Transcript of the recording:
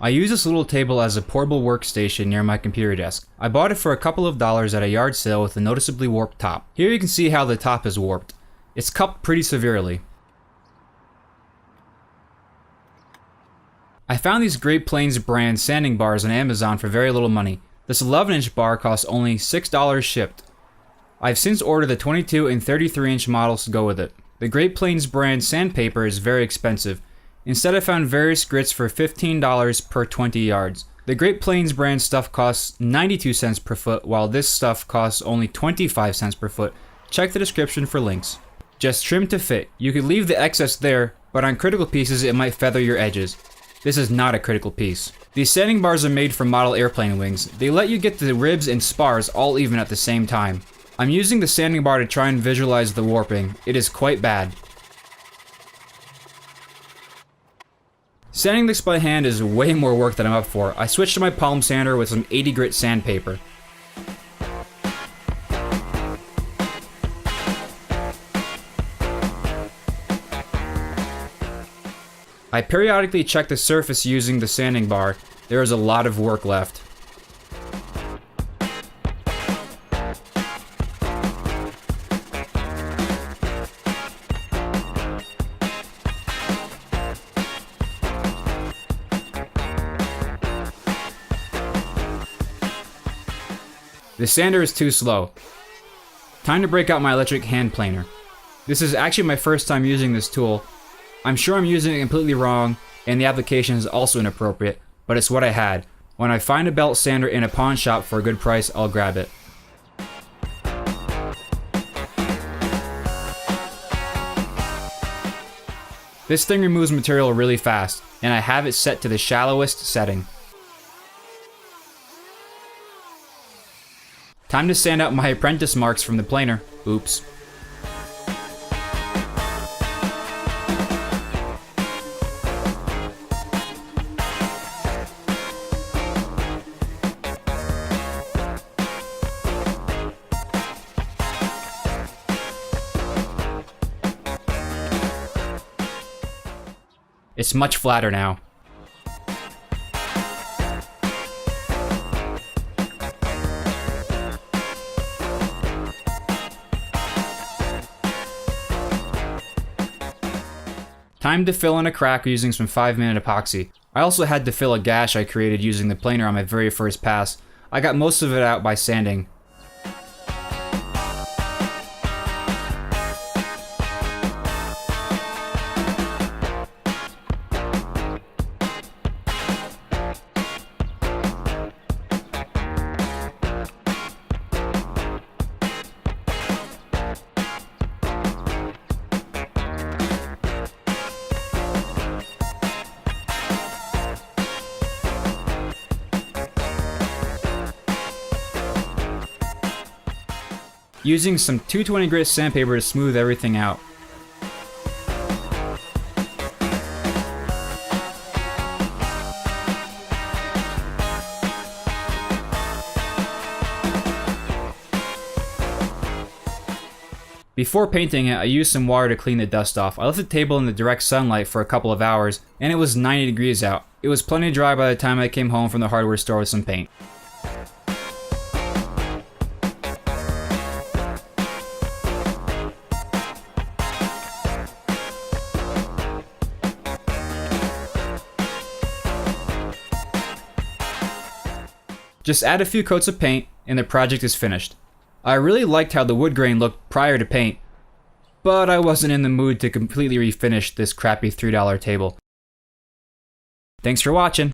I use this little table as a portable workstation near my computer desk. I bought it for a couple of dollars at a yard sale with a noticeably warped top. Here you can see how the top is warped. It's cupped pretty severely. I found these Great Plains brand sanding bars on Amazon for very little money. This 11-inch bar costs only $6 shipped. I've since ordered the 22 and 33-inch models to go with it. The Great Plains brand sandpaper is very expensive. Instead, I found various grits for $15 per 20 yards. The Great Plains brand stuff costs 92 cents per foot, while this stuff costs only 25 cents per foot. Check the description for links. Just trim to fit. You could leave the excess there, but on critical pieces it might feather your edges. This is not a critical piece. These sanding bars are made for model airplane wings. They let you get the ribs and spars all even at the same time. I'm using the sanding bar to try and visualize the warping. It is quite bad. Sanding this by hand is way more work than I'm up for. I switched to my palm sander with some 80 grit sandpaper. I periodically check the surface using the sanding bar. There is a lot of work left. The sander is too slow. Time to break out my electric hand planer. This is actually my first time using this tool. I'm sure I'm using it completely wrong, and the application is also inappropriate, but it's what I had. When I find a belt sander in a pawn shop for a good price, I'll grab it. This thing removes material really fast, and I have it set to the shallowest setting. Time to sand out my apprentice marks from the planer. Oops. It's much flatter now. Time to fill in a crack using some 5-minute epoxy. I also had to fill a gash I created using the planer on my very first pass. I got most of it out by sanding. Using some 220 grit sandpaper to smooth everything out. Before painting it, I used some water to clean the dust off. I left the table in the direct sunlight for a couple of hours, and it was 90 degrees out. It was plenty dry by the time I came home from the hardware store with some paint. Just add a few coats of paint, and the project is finished. I really liked how the wood grain looked prior to paint, but I wasn't in the mood to completely refinish this crappy $3 table. Thanks for watching!